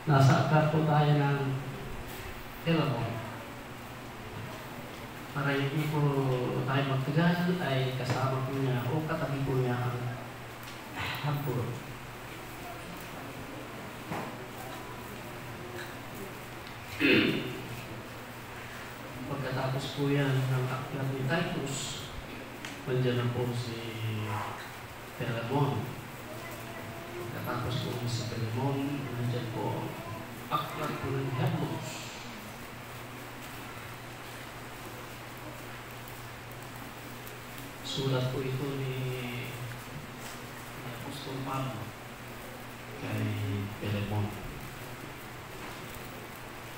Nasa aklat po tayo ng Philemon. Para hindi po tayo magtagal ay kasama po niya o katabi po niya ang hapon. Pagkatapos po yan ng aklat ni Titus, nandiyan na po si Philemon. Pagkatapos po si Philemon, nandiyan po aklat po ng Hebrews. Sulat po ito ni Apostol Pablo kay Philemon.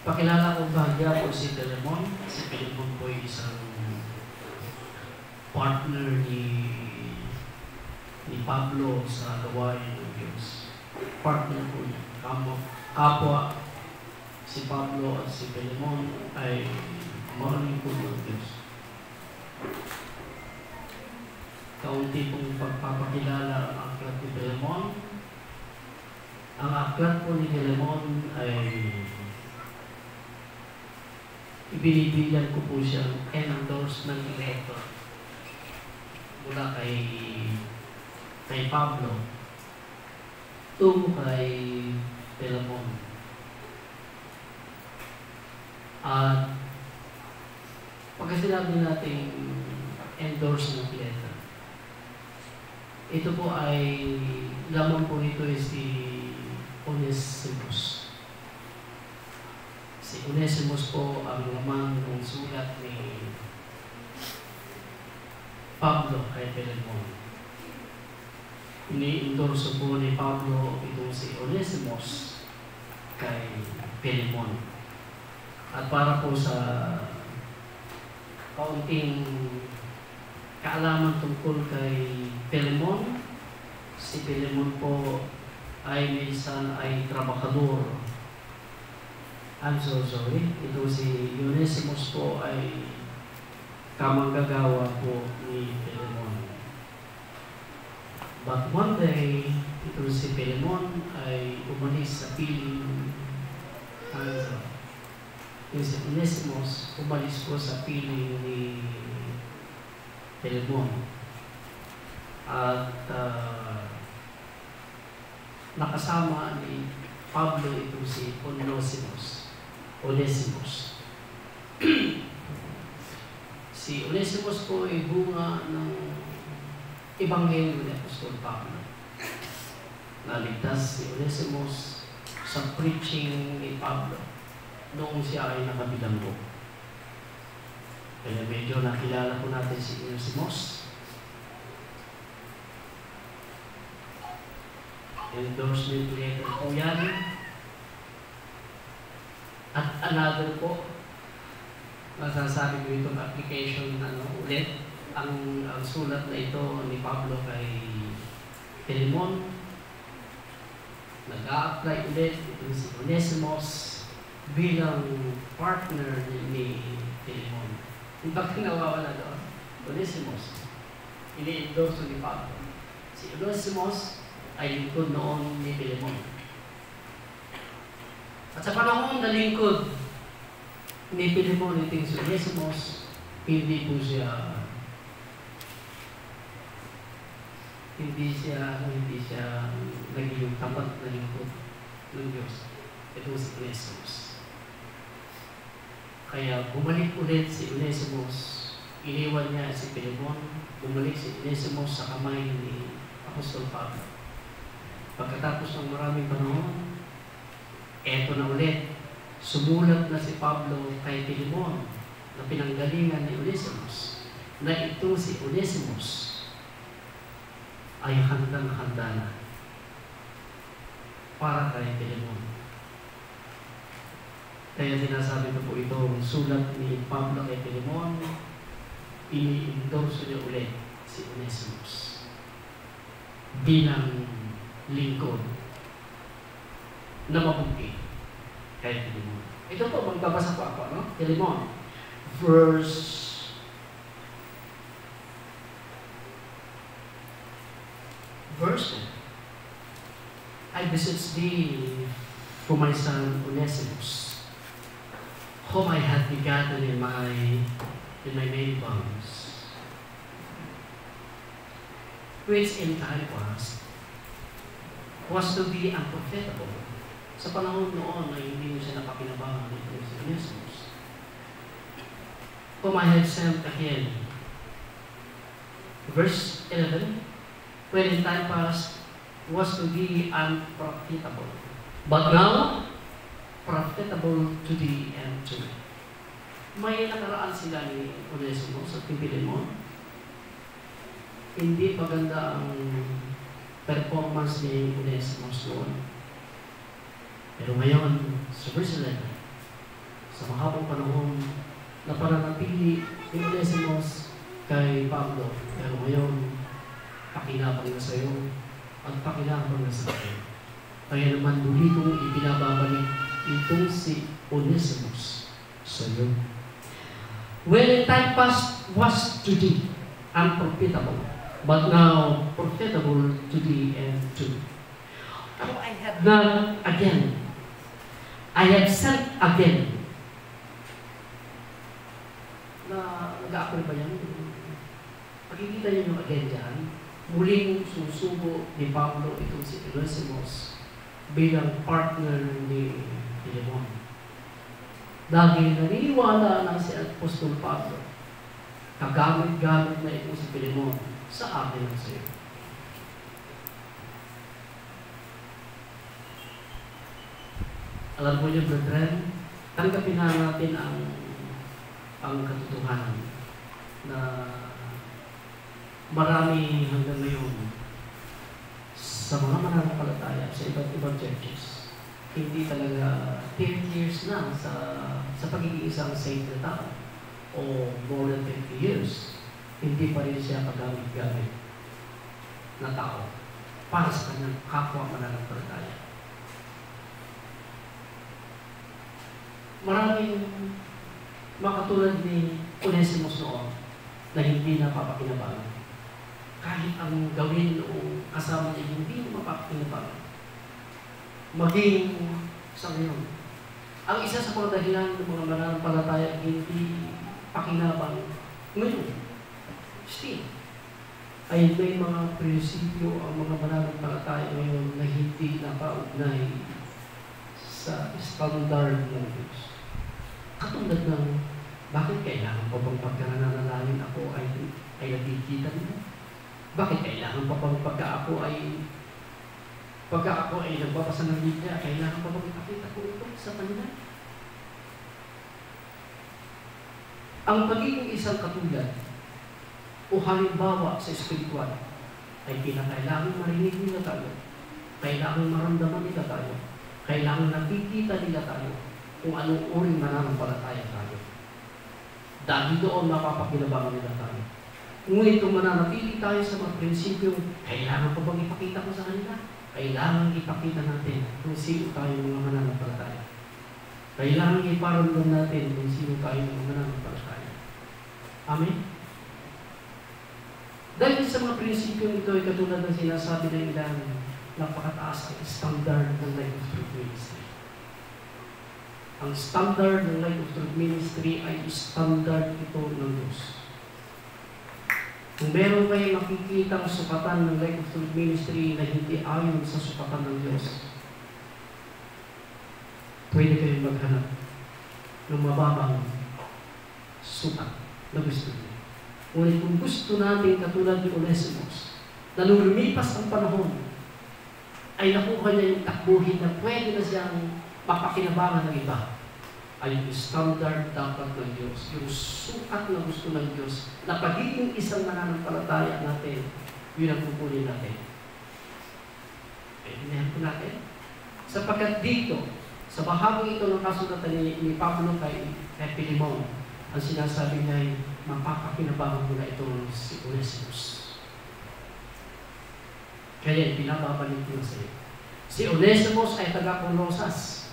Pakilala ko bahagya po si Philemon. Si Philemon po ay isang partner ni Pablo sa gawain ng Diyos. Partner po niya. Kapwa si Pablo at si Philemon ay maraming po ng Diyos. Kaunti pong pagpapakilala ang aklat ni Philemon. Ang aklat po ni Philemon ay ibinibigyan ko po siyang endorsement letter mula kay Pablo tungo kay Philemon. At pagka sinabi natin endorsement letter, ito po ay laman po nito ay si Onesimus. Si Onesimus po ang laman ng sulat ni Pablo kay Philemon. Ini-endorso po ni Pablo itong si Onesimus kay Philemon. At para po sa kaunting kaalaman tungkol kay Philemon, si Philemon po ay minsan ay trabahador. I'm so sorry. Ito si Onesimus po ay kamanggagawa po ni Philemon. But one day, ito si Philemon ay umalis sa piling yung si Onesimus umalis po sa piling ni Philemon. At nakasama ni Pablo ito si Onesimus. Si Onesimus po ay bunga ng Ebanghelyo ni Apostol Pablo. Naligtas si Onesimus sa preaching ni Pablo noong siya ay nakabilanggo. Kaya medyo nakilala po natin si Onesimus. Endorsement letter po yan. At another po, masasabi ko itong application ulit, ang sulat na ito ni Pablo kay Philemon. Nag-a-apply ulit itong si Onesimus bilang partner ni Philemon. Yung bakit nawawala doon? Onesimus. Ini-endorso ni Pablo. Si Onesimus ay lingkod noon ni Philemon. At sa panahon na lingkod ni Philemon iting si Onesimus, hindi siya naging tapat na lingkod ng Diyos. Ito si Onesimus. Kaya bumalik ulit si Onesimus. Iniwan niya si Philemon. Bumalik si Onesimus sa kamay ni Apostol Pablo. Pagkatapos ng maraming panahon, eto na ulit, sumulat na si Pablo kay Philemon na pinanggalingan ni Onesimus na ito si Onesimus ay handang-handa na para kay Philemon. Kaya sinasabi ko po ito, sulat ni Pablo kay Philemon, ini-endorso niya ulit si Onesimus bilang lingkod na mabuti kay Philemon. Ito po, magbabasa po ako, no? Philemon, verse 1. I beseech thee, for my son Onesimus, whom I had begotten in my many bonds, which in time past was to be unprofitable. Sa panahon noon ay hindi mo siya napakinabangan nito si Onesimus, whom I had sent again. Verse 11, when in time past was to be unprofitable, but now profitable to the end to. May nakaraan sila ni Onesimus at ni Philemon. Hindi maganda ang performance ni Onesimus noon. Pero ngayon, sa verse 11, sa mahabang panahon na pananatili ni Onesimus kay Pablo, pero ngayon, pakinabang na sa iyo at pakinabang na sa akin. Kaya naman muli kong ibinababalik itong si Onesimus sa iyo. When in time past was to thee unprofitable, but now profitable to thee and to. Oh, I have done again. I have sent again. Nag-a-apply ba yan? Pakikita niyo yung again dyan. Muling susubo ni Pablo itong si Onesimus bilang partner ni Philemon. Dahil naniniwala na si Apostol Pablo, kagamit-gamit na ito si Philemon sa akin at sa iyo. Alam mo niyo, brethren, tanggapin na natin ang katotohanan na marami hanggang ngayon sa mga mananampalataya sa iba't ibang churches, hindi talaga 10 years na sa pagiging isang saint na tao o more than 50 years, hindi pa rin siya kagamit-gamit na tao para sa kanyang kapwa mananampalataya. Maraming makatulad ni Onesimus noon na hindi napapakinabangan. Kahit ang gawin o kasama niya, hindi mapapakinabangan. Maging sa ngayon. Ang isa sa mga dahilan ng mga mananampalataya hindi pakinabang ngayon, still, ay may mga prinsipyo ang mga mananampalataya ngayon na hindi nakaugnay sa standard ng Diyos. Katulad ng, bakit kailangan pa bang pagkarananalamin ako ay nakikita nila? Bakit kailangan pa bang pagka ako ay nagbabasa ng Biblia, kailangan pa bang ipakita ko ito sa kanila? Ang pagiging isang katulad o halimbawa sa espiritual ay kinakailangan marinig nila tayo, kailangan maramdaman nila tayo, kailangan nakikita nila tayo kung anong uring mananampalataya tayo. Dahil doon mapapakinabangan nila tayo. Ngunit kung mananatili tayo sa mga prinsipyo, kailangan pa bang ipakita ko sa kanila? Kailangan ipakita natin kung sino tayo mga mananampalataya. Kailangan iparamdam natin kung sino tayo mga mananampalataya. Amen? Dahil sa mga prinsipyo ito ay katulad ng sinasabi ng ilan, napakataas ang standard ng Life of Truth Ministry. Ang standard ng Life of Truth Ministry ay standard ito ng Diyos. Kung meron kayo makikita ang sukatan ng Life of Truth Ministry na hindi ayon sa sukatan ng Diyos, pwede kayong maghanap ng mababang sukat na gusto niyo. Ngunit kung gusto natin katulad ni Onesimus, na nung lumipas ang panahon, ay nakuha niya yung takbuhin na pwede na siyang mapakinabangan ng iba, ay yung standard dapat ng Diyos, yung sukat na gusto ng Diyos, na pagiging isang mananampalataya natin, yun ang kukunin natin. Pwede po natin. Sapagkat dito, sa bahaging ito ng kasulatan ni Pablo kay Philemon, ang sinasabi niya ay mapapakinabangan mo na ito si Onesimus. Kaya pinababalik ko na sa iyo. Si Onesimus ay taga-Colosas.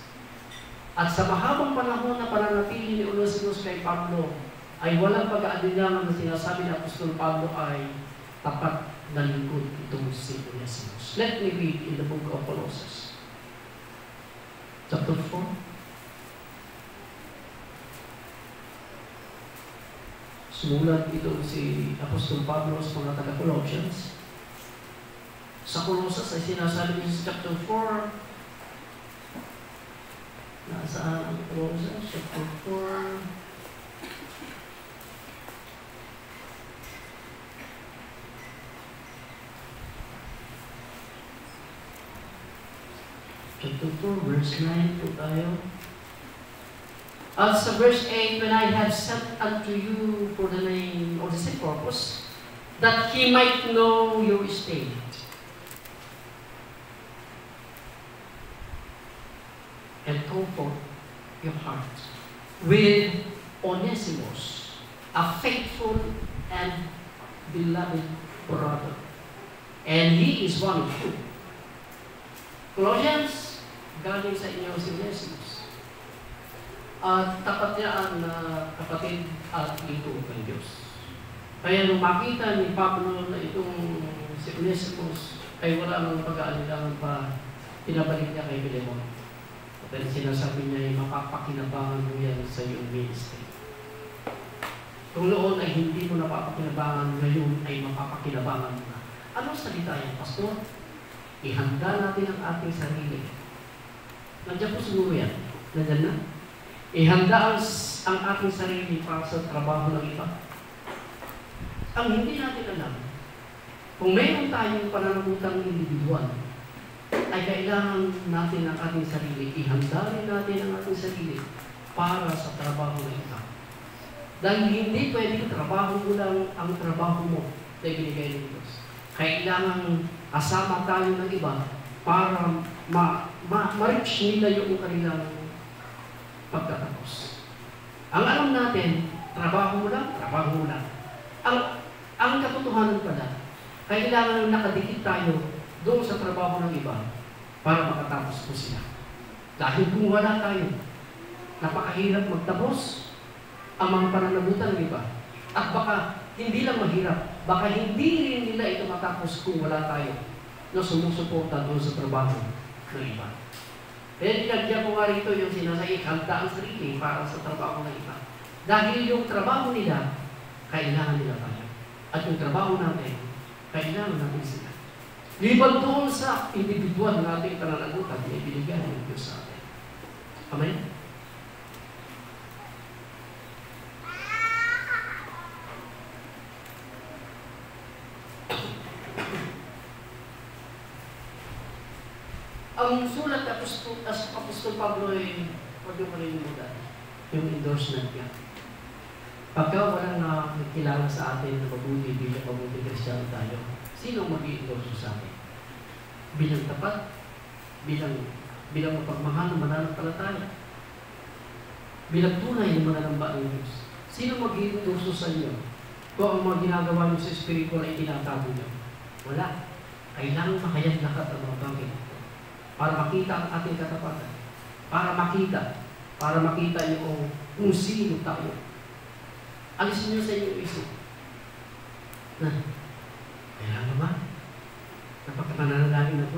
At sa mahabang panahon na pananatili ni Onesimus kay Pablo, ay walang pag-aalinlangan na sinasabi ni Apostol Pablo ay tapat na lingkod itong si Onesimus. Let me read in the book of Colossus. chapter 4. Sumulat ito si Apostol Pablo sa mga taga-Colossians. Sa Colossus ay sinasabi niya sa chapter 4. Nasaan ang Colossus? Chapter 4. Chapter 4, verse 9 po tayo. At sa verse 8, when I have sent unto you for the name of the same purpose, that he might know your estate. And comfort your heart with Onesimus, a faithful and beloved brother. And he is one of you. Colossians, galing sa inyo si Onesimus. At tapat niya na kapatid at lingkod ng Diyos. Kaya nung makita ni Pablo na itong si Onesimus ay wala nang pag-aalilangan pa, pinabalik niya kay Filemon. At sinasabi niya ay mapapakinabangan mo yan sa iyong ministry. Kung noon ay hindi mo napapakinabangan, ngayon ay mapapakinabangan mo na. Anong salita yan, Pastor? Ihanda natin ang ating sarili. Nandiyan po siguro yan. Nandiyan na. Ihanda ang ating sarili para sa trabaho ng iba. Ang hindi natin alam, kung mayroon tayong pananagutan individual, ay kailangan natin ang ating sarili. Ihanda rin natin ang ating sarili para sa trabaho ng iba. Dahil hindi pwedeng trabaho mo lang ang trabaho mo na ibinigay ng Diyos. Kailangan kasama tayo ng iba para ma-reach nila yung kanilang pagtatapos. Ang alam natin, trabaho mo lang. Ang katotohanan pala, kailangan nakadikit tayo doon sa trabaho ng iba para makatapos po sila. Dahil kung wala tayo, napakahirap magtapos ang mga pananagutan ng iba. At baka hindi lang mahirap, baka hindi rin nila ito matapos kung wala tayo na sumusuporta doon sa trabaho ng iba. Kaya dinagyan ko nga rito yung sinasabi, handa ang sarili para sa trabaho ng iba. Dahil yung trabaho nila, kailangan nila tayo. At yung trabaho natin, kailangan natin sila. Liban doon sa individual na ating pananagutan, may binigyan ng Diyos sa atin. Amen? Ang sulat ng Apostol Pablo ay huwag yung malilimutan, yung endorsement niya. Pagka walang nakikilala sa atin na mabuti bilang mabuti Kristiyano tayo, sino mag-i-endorse sa atin? Bilang tapat, bilang mapagmahal ng mananampalataya, bilang tunay ng mananamba ng Diyos. Sino mag-i-endorse sa inyo? Kung ang mga ginagawa niyo sa spiritual ay tinatago niyo? Wala. Kailangan makayag lahat ang mga bagay para makita ang ating katapatan. Para makita niyo kung sino tayo. Alisin niyo sa inyong isip na kailangan ba? Napagkapananalangin ako,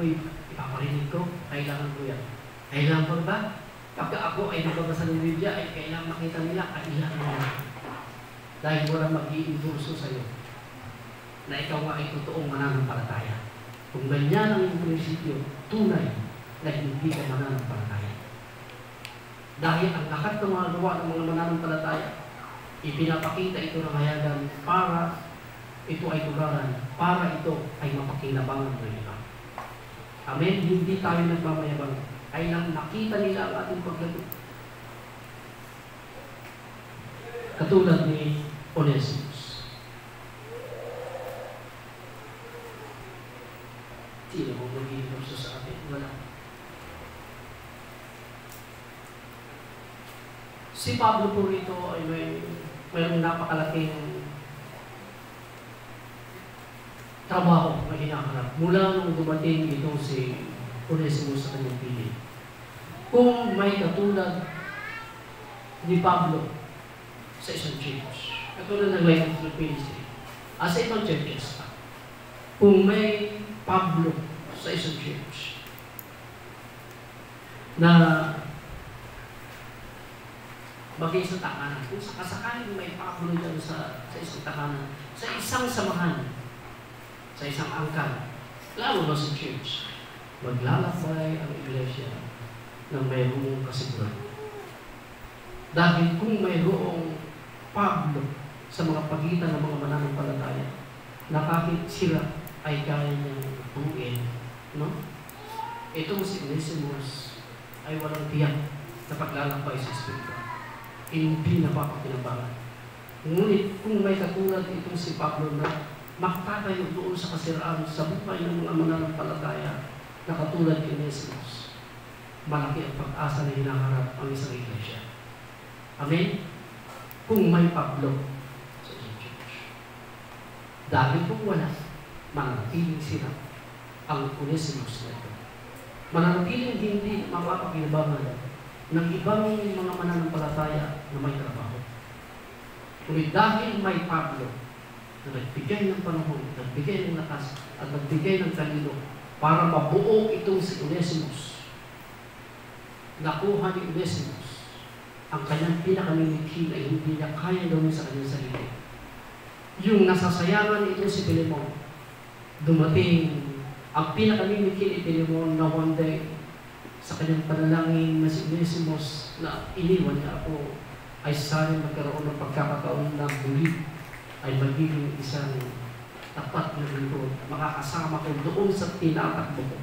ipaparinig ko, kailangan ko yan. Kailangan ba? Pagka ako ay nagbabasa ng Biblia, ay kailangan makita nila, kailangan yan. Dahil walang mag-iindurso sa iyo na ikaw nga ay totoong mananampalataya. Kung ganyan ang iyong prinsipyo, tunay na hindi ka mananampalataya. Dahil ang lahat ng mga gawa ng mga mananampalataya, ipinapakita ito ng hayagan para ito ay tularan, para ito ay mapakinabangan ng iba. Amen? Hindi tayo nagmamayabang. Ay nang nakita nila ang ating paglago. Katulad ni Onesimus. Sino kung mag-iinurso sa atin? Wala. Si Pablo po rito ay mayroong napakalaking trabaho na hinaharap mula nung dumating itong si Onesimus sa kanyang piling. Kung may katulad ni Pablo sa isang church, katulad ng Life of Ministry, sa ibang churches pa, kung may Pablo sa isang church na maging sa takanan. Kung sakasakaling may Pablo dyan sa isang takanan, sa isang samahan, sa isang angkan, lalo na sa church, maglalakbay ang iglesia ng mayroong kasiguran. Dahil kung mayroong Pablo sa mga pagitan ng mga mananampalataya, na kahit sila ay kaya niyang tuwin, no? Itong si Onesimus ay walang tiyak na paglalakbay sa Espiritu. Hindi napapakinabangan. Ngunit kung may katulad itong si Pablo na makatayo doon sa kasiraan sa buhay ng mga mananampalataya na katulad ni Onesimus, malaki ang pag-asa na hinaharap ang isang iglesia. Amen? Kung may Pablo sa isang church. Dahil kung wala, mananatiling sila ang Onesimus na ito. Mananatiling hindi mapapakinabangan ng ibang mga mananampalataya na may trabaho. Kung dahil may Pablo na nagbigay ng panahon, nagbigay ng lakas, at nagbigay ng talino para mabuo itong si Onesimus, nakuha ni Onesimus ang kanyang pinakamimikhin ay hindi niya kaya gawin sa kanyang sarili. Yung nasasayangan ito si Pilemon, dumating ang pinakamimikhin ni Pilemon na one day sa kanyang panalangin na si Onesimus na iniwan niya ako ay sana magkaroon ng pagkakataon na muli ay magiging isang tapat na lingkod. Makakasama ko doon sa tinatakbo ko.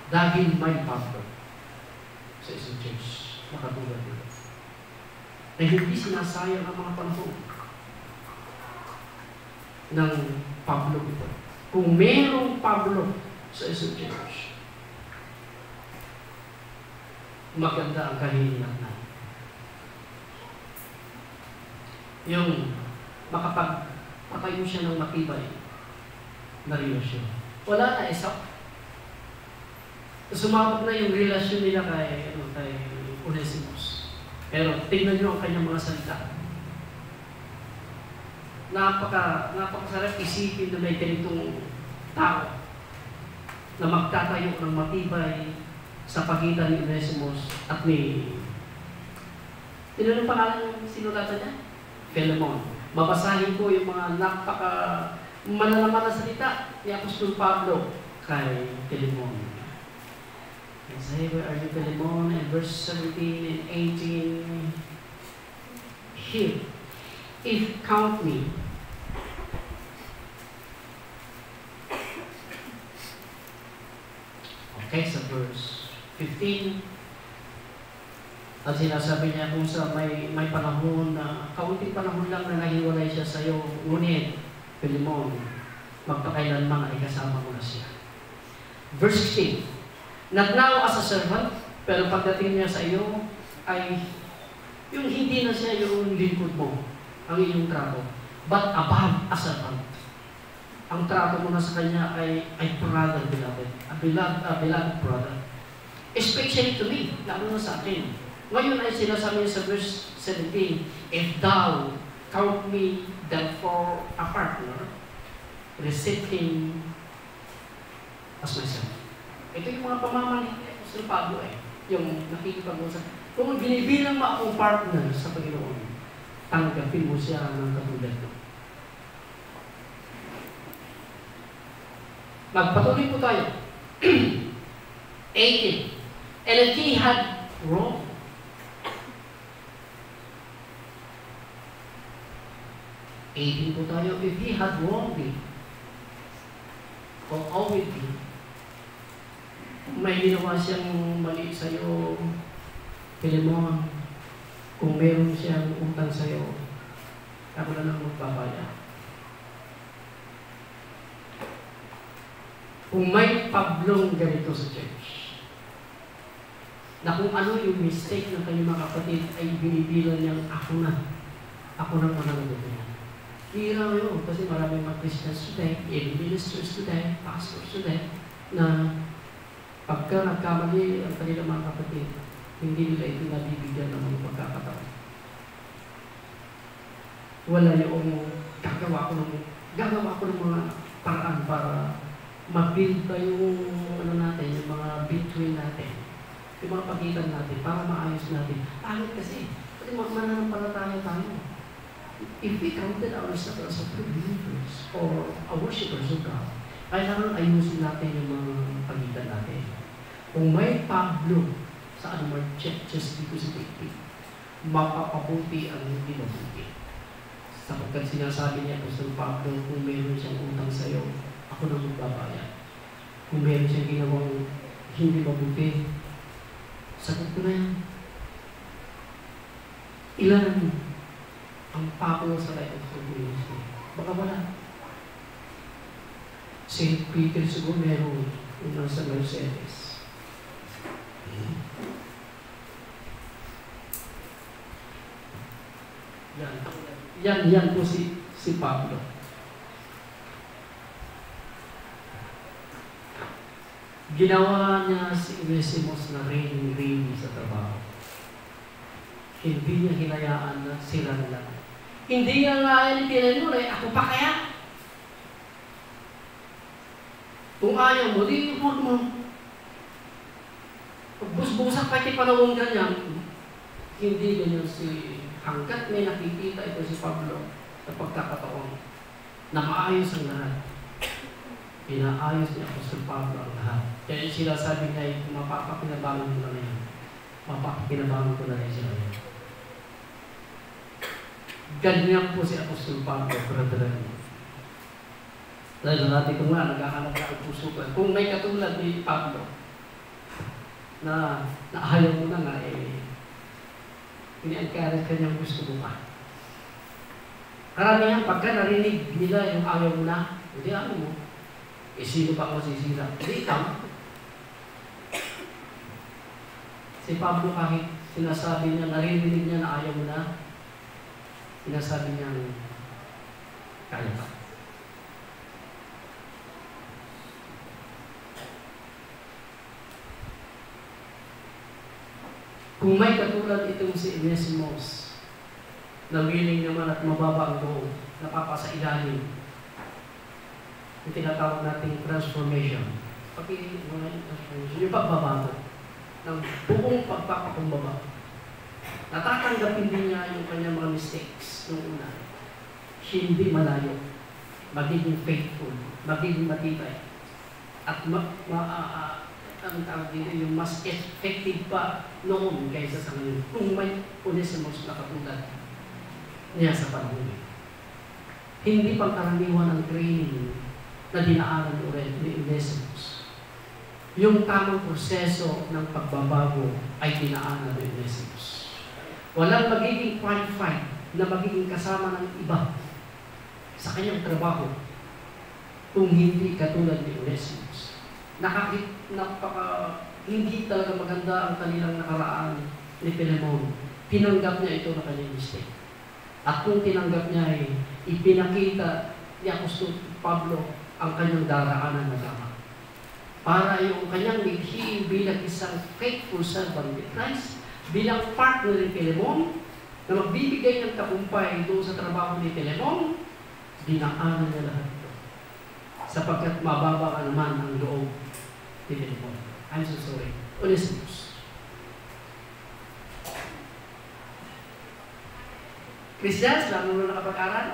Dahil may Pablo sa isang church na katulad nila. Na hindi sinasayang ang mga panahon ng Pablo ito. Kung mayroong Pablo sa isang church, maganda ang kahihinatnan. Yung makapagpatayo siya ng matibay na relasyon. Wala na isa. Sumabog na yung relasyon nila kay Onesimus. Pero tingnan nyo ang kanyang mga salita. Napakasarap isipin na may ganitong tao na magtatayo ng matibay sa pagitan ni Onesimus at ni... Ano yung pangalan yung sinulatan niya? Philemon. Babasahin ko yung mga mananaman na salita ni Apostol Pablo kay Philemon. And say, where are you, Philemon? And verse 17 and 18. Here, if count me. Okay, sa verse 15. At sinasabi niya kung sa may panahon na, kaunting panahon lang na nahiwalay siya sa iyo, ngunit, Philemon, magpakailanman ay kasama mo na siya. Verse 16. Not now as a servant, pero pagdating niya sa iyo, ay yung hindi na siya yung lingkod mo, ang iyong trato, but above a servant. Ang trato mo na sa kanya ay brother, beloved. A beloved brother. Especially to me, lalo na sa akin. Ngayon ay sinasabi niya sa verse 17, if thou count me therefore a partner, receive him as myself. Ito yung mga pamamalit ni Apostol Pablo yung nakikipag-usap. Kung binibilang mo akong partner sa Panginoon, tanggapin mo siya ng katulad ko. Magpatuloy po tayo. 18. And if he had wrong, po tayo, if he had wronged me, or owed me, may ginawa siyang mali sa iyo, Philemon, kung meron siyang utang sa iyo, ako na lang magbabayad. Kung may Pablong ganito sa church, na kung ano yung mistake ng kanyang mga kapatid ay binibilang niyang ako na mananagot niya. Hira yun, kasi maraming mga Christians today, even ministers today, pastors today, na pagka nagkamali ang kanilang mga kapatid, hindi nila ito nabibigyan ng mga pagkakataon. Wala yung gagawa ko ng mga paraan para ma-build pa yung natin, yung mga between natin, yung mga pagitan natin, para maayos natin. Pangit kasi, Kasi mananampalataya tayo. If we counted ourselves as true believers or worshippers of God, kailangan ayusin natin yung mga pagitan natin. Kung may Pablo sa anumang churches dito sa Pilipinas, mapapabuti ang hindi mabuti. Sapagkat sinasabi niya Apostol Pablo, kung meron siyang utang sa iyo, ako na magbabayad. Kung meron siyang ginawang hindi mabuti, sagot ko na yan. Ilan ang Pablo sa life of community? Baka wala. St. Peter siguro meron yung nasa Mercedes. Yan po si Pablo. Ginawa niya si Onesimus na rin sa trabaho. Hindi niya hinayaan na sila na lang. Hindi niya nga yan tinanong, ako pa kaya? Kung ayaw mo, di huwag mo. Pagbusbusak pa panawang ganyan, hindi ganyan si hanggat may nakikita ito si Pablo sa pagkakataon na maayos ang lahat. Pinaayos niya Apostol Pablo ang lahat. Kaya sila sabi niya, mapapakinabangan ko na yan. Mapapakinabangan ko na rin sila yan. Ganyan po si Apostol Pablo, brethren. Dahil natin ko nga, naghahanap na ang puso ko. Kung may katulad ni Pablo, na ayaw mo na nga, ini-encourage kanyang gusto mo pa. Karamihan, pagka narinig nila yung ayaw mo na, hindi ayaw mo. Sino pa ako sisira? Hindi ikaw. Si Pablo kahit sinasabi niya, naririnig niya na ayaw mo na, sinasabi niya, kaya ka. Kung may katulad itong si Onesimus, na willing naman at mababa ang loob, napapasa ilalim, yung tinatawag nating transformation. Yung pagbabago ng buong pagpapakumbaba. Natatanggapin din niya yung kanyang mga mistakes nung una. Hindi malayo. Magiging faithful. Magiging matibay. At ang tawag dito, yung mas effective pa noon kaysa sa ngayon. Kung may Onesimus na katulad niya sa panahon. Hindi pangkaraniwan ang training na dinaanan ulit ni Onesimus. Yung tamang proseso ng pagbabago ay dinaanan ni Onesimus. Walang magiging qualified na magiging kasama ng iba sa kanyang trabaho kung hindi katulad ni Onesimus. Hindi talaga maganda ang kanilang nakaraan ni Philemon. Tinanggap niya ito na kanyang mistake. At kung tinanggap niya ay ipinakita ni Apostol Pablo ang kanyang daraanan na tama. Para yung kanyang bighiin bilang isang faithful servant ni Christ, bilang partner ni Philemon, na magbibigay ng tagumpay doon sa trabaho ni Philemon, dinaanan niya lahat ito. Sapagkat mababa ka naman ang loob ni Philemon. I'm so sorry. Onesimus. Christians, lalo na nakapag-aral,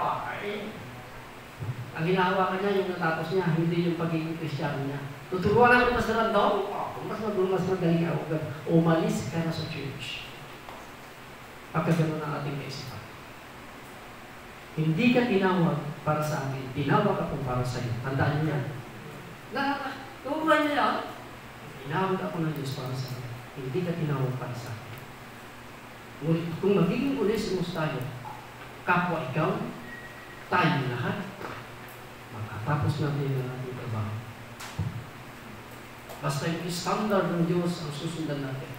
ang hinahawakan niya yung natapos niya, hindi yung pagiging Kristiyano niya. Tuturuan namin mas naman daw, mas magaling ako, umalis ka na sa church. Pagkaganoon ang ating kaisipan. Hindi ka tinawag para sa amin, tinawag ako para sa iyo. Tandaan niyo yan. Turuan niyo yan. Tinawag ako ng Diyos para sa iyo. Hindi ka tinawag para sa akin. Ngunit kung magiging Onesimus tayo, kapwa ikaw, tayo lahat, makatapos natin ang ating trabaho. Basta yung standard ng Diyos ang susundan natin.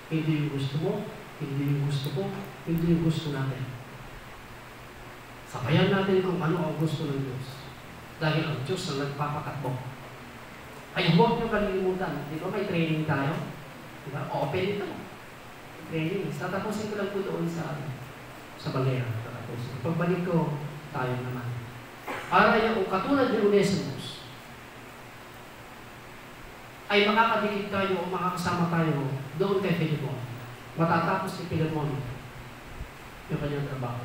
Hindi yung gusto mo, hindi yung gusto ko, hindi yung gusto natin. Sabayan natin kung ano ang gusto ng Diyos. Dahil ang Diyos ang nagpapakatbo. Ay huwag niyo kalilimutan. Di ba may training tayo? Di ba? Open ito. Training. Tatapusin ko lang po doon sa Balera. Pagbalik ko, tayo naman. Para yung katulad ni Onesimus, ay makakadikit tayo o makakasama tayo doon kay Philemon. Matatapos si Philemon yung kanyang trabaho.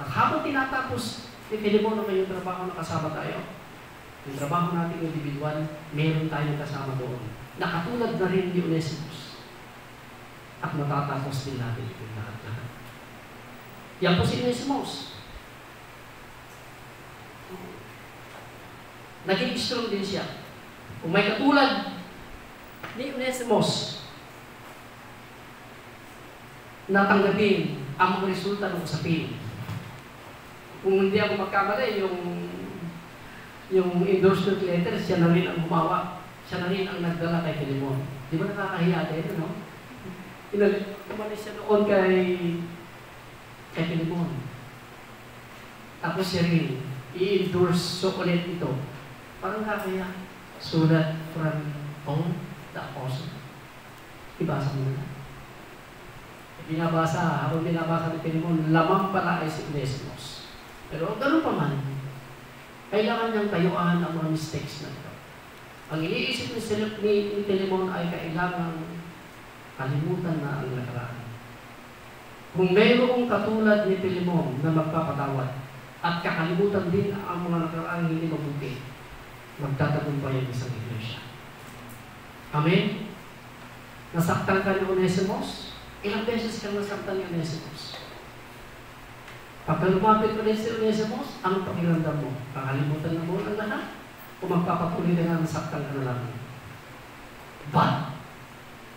At habang tinatapos ni Filemon ang kanyang trabaho na kasama tayo, yung trabaho natin individual, meron tayong kasama doon. Nakatulad na rin ni Onesimus. At matatapos din natin ito lahat-lahat. Yan po si Onesimus. Naging strong din siya. Kung may katulad ni Onesimus, natanggapin ang mga resulta ng usapin. Kung hindi ako magkamali, yung endorsement letter, siya na rin ang gumawa. Siya na rin ang nagdala kay Filemon. Di ba nakakahiya tayo, no? Umalis siya noon kay Filemon. Tapos siya rin, i-endorse so ulit ito. Parang nakakahiya. Sulat from Paul, the Apostle. Ibasa mo na. Binabasa, habang binabasa ni Filemon, lamang pala ay si Onesimus. Pero gano'n pa man, kailangan niyang tayuan ang mga mistakes na ito. Ang iniisip ni Filemon ay kailangan kalimutan na ang nakaraan. Kung mayroong katulad ni Filemon na magpapatawad at kakalimutan din ang mga nakaraan hindi mabuti, magtatagumpay ang isang iglesia. Amen? Nasaktan ka ni Onesimus? Ilang beses kang nasaktan ni Onesimus? Pagka lumapit ulit si Onesimus, ang pakiramdam mo? Kakalimutan na mo ang lahat? O magpapatuloy ka na nasaktan ka na lang? But,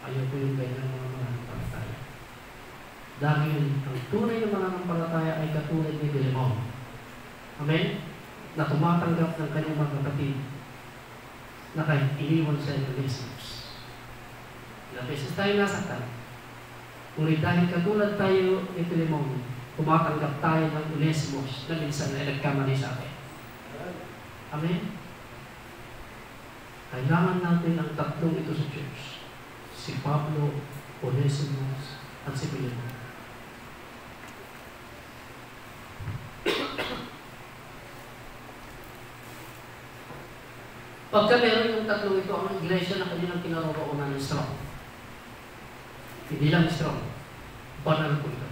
ayaw ko yung ganyan mga mananampalataya. Dahil ang tunay na mananampalataya ay katulad ni Filemon. Amen? Na tumatanggap ng kanyang mga kapatid na kahit iniwan sa Onesimus. Ilang beses tayo nasaktan. Ngunit dahil katulad tayo ni Filemon, tumatanggap tayo ng Onesimus na minsan ay nagkamali sa akin. Amen? Kailangan natin ang tatlong ito sa church. Si Pablo, Onesimus, at si Filemon. Pagka meron yung tatlong ito, ang iglesia na kanilang kinaroroonan ng strong. Hindi lang strong. Banal po ito.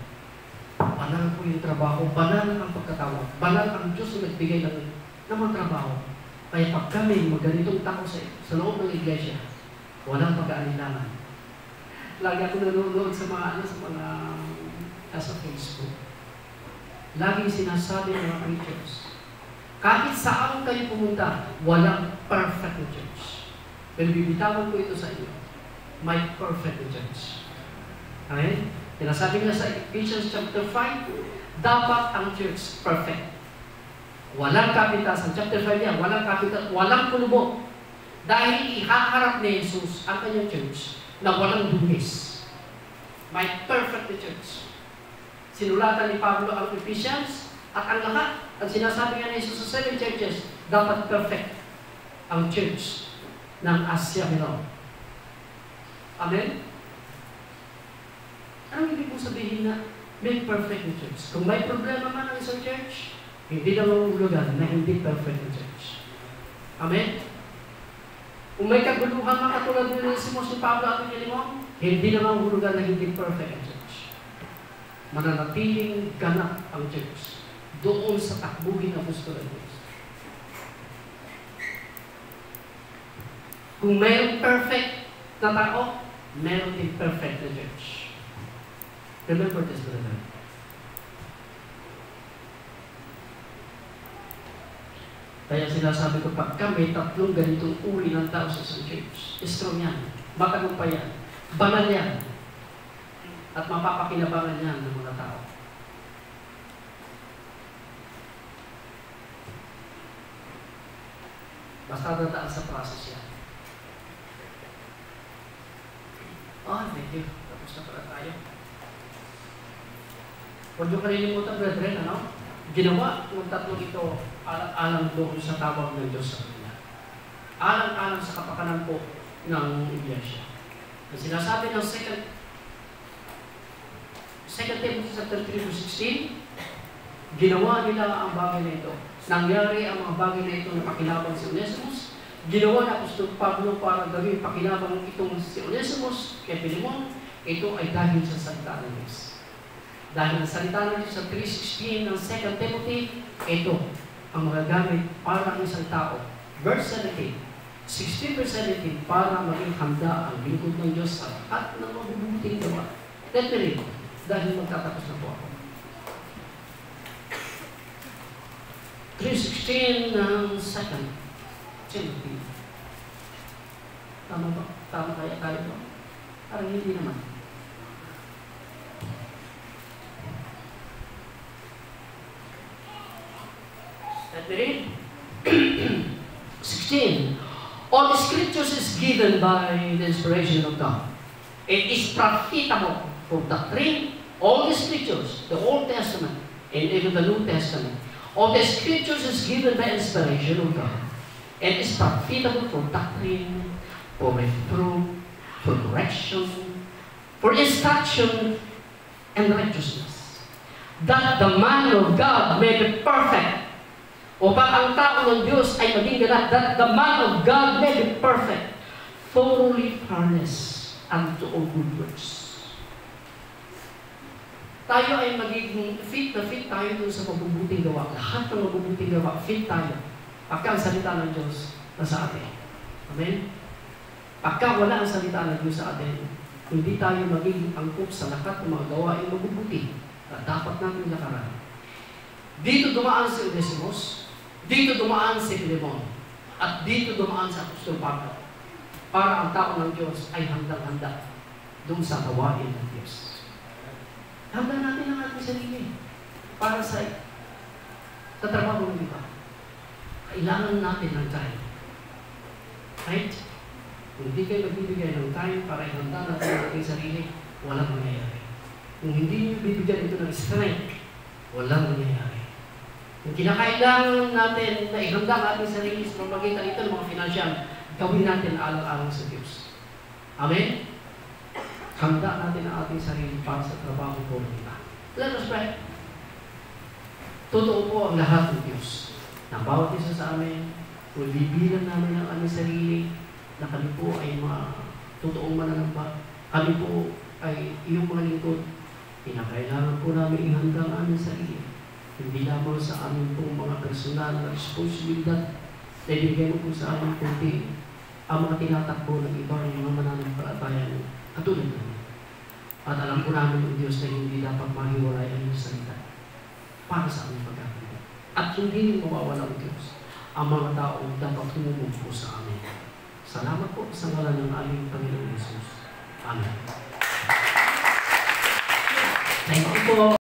Banal po yung trabaho. Banal ang pagkatawag. Banal ang Diyos na nagbigay ng mga trabaho. Kaya pag kami magganitong tao sa loob ng iglesia, walang pag-aalilangan. Lagi ako nanonood sa mga sa Facebook. Laging sinasabi ng mga preachers, kahit saan kayo pumunta, walang perfect na church. Pero bibitawan ko ito sa inyo. May perfect na church. Okay? Sinasabi nga sa Ephesians chapter 5, dapat ang church perfect. Walang kapitasan. Chapter 5 yan, walang kapitasan, walang kulubot. Dahil ihaharap ni Jesus ang kanyang church na walang dungis. May perfect na church. Sinulatan ni Pablo ang Ephesians at ang lahat. At sinasabi nga ni Jesus sa 7 churches, dapat perfect ang church ng Asia Minor. Amen? Anong ibig mong sabihin na may perfect na church? Kung may problema man ang isang church, hindi na mahulugan na hindi perfect na church. Amen? Kung may kaguluhan na katulad ni Onesimus, si Pablo at Filemon, hindi na mahulugan na hindi perfect ang church. Mananatiling ganap ang church doon sa takbuhin na gusto ng Diyos. Kung mayroong perfect na tao, mayroong din perfect na church. Remember this, brother. Kaya sinasabi ko, pagka may tatlong ganitong uri ng tao sa isang church, strong yan, matagumpay yan, banal yan, at mapapakinabangan yan ng mga tao. Basta dadaan sa process yan. Thank you. Tapos na pala tayo. Huwag niyo kalilimutan, brethren, ano? Ginawa ng tatlong ito alang-alang doon sa tawag ng Diyos sa kanila. Alang-alang sa kapakanan po ng iglesia. Ang sinasabi ng 2 Timothy chapter 3:16, ginawa nila ang bagay na ito. Nangyari ang mga bagay na ito na pakinabang si Onesimus. Ginawa na Apostol Pablo para gawin pakinabang itong si Onesimus kay Filemon. Ito ay dahil sa salita ng Diyos. Dahil ang salita ng Diyos sa 3:16 ng 2 Timothy, ito ang magagamit para ang isang tao. Verse 17, 16 verse 17, para maging handa ang lingkod ng Diyos sa lahat ng mabubuting gawa. Let me read, dahil magtatapos na po ako. 3:16 ng 2 Timothy. Tama ba? Tama kaya tayo ba? Parang hindi naman. Let me read. 16. All the scriptures is given by the inspiration of God. It is profitable for doctrine. All the scriptures, the Old Testament and even the New Testament, all the scriptures is given by inspiration of God. It is profitable for doctrine, for reproof, for correction, for instruction, and righteousness, that the man of God may be perfect. Upang ang tao ng Diyos ay maging ganap, that the man of God may be perfect, thoroughly harnessed unto all good works. Tayo ay magiging fit na fit tayo dun sa mabubuting gawa. Lahat ng mabubuting gawa, fit tayo. Pagka ang salita ng Diyos nasa atin. Amen? Pagka wala ang salita ng Diyos sa atin, hindi tayo magiging angkop sa lahat ng mga gawain mabubuti na dapat natin lakaran. Dito dumaan si Onesimus, dito dumaan si Filemon, at dito dumaan sa Apostol Pablo, para ang tao ng Diyos ay handang-handa doon sa gawain ng Diyos. Handa natin ang ating sarili para sa trabaho ng iba. Kailangan natin ng time. Right? Kung hindi kayo magbibigay ng time para ihanda natin ang ating sarili, walang mangyayari. Kung hindi nyo bibigyan ito ng strength, walang mangyayari. Kung kinakailangan natin na ihanda ang ating sarili sa pamagitan ito ng mga financial, gawin natin alang-alang sa Diyos. Amen? Handa natin ang ating sarili para sa trabaho po ng iba. Let us pray. Totoo po ang lahat ng Diyos. Na bawat isa sa amin, kung bibilang namin ang aming sarili, na kami po ay mga totoong mananamba, kami po ay iyong mga lingkod, pinakailangan po namin ihanda ang aming sarili. Hindi lamang sa aming pong mga personal na responsibilidad na ibigay mo po sa aming kundi ang mga tinatakbo ng iba ng mga mananampalataya katulad namin. At alam po namin ang Diyos na hindi dapat mahiwalay ang iyong salita para sa aming pagkakita. At hindi mawawala ang Diyos ang mga taong dapat tumulong po sa amin. Salamat po sa ngalan ng aming Panginoon Jesus. Amen. Thank you po.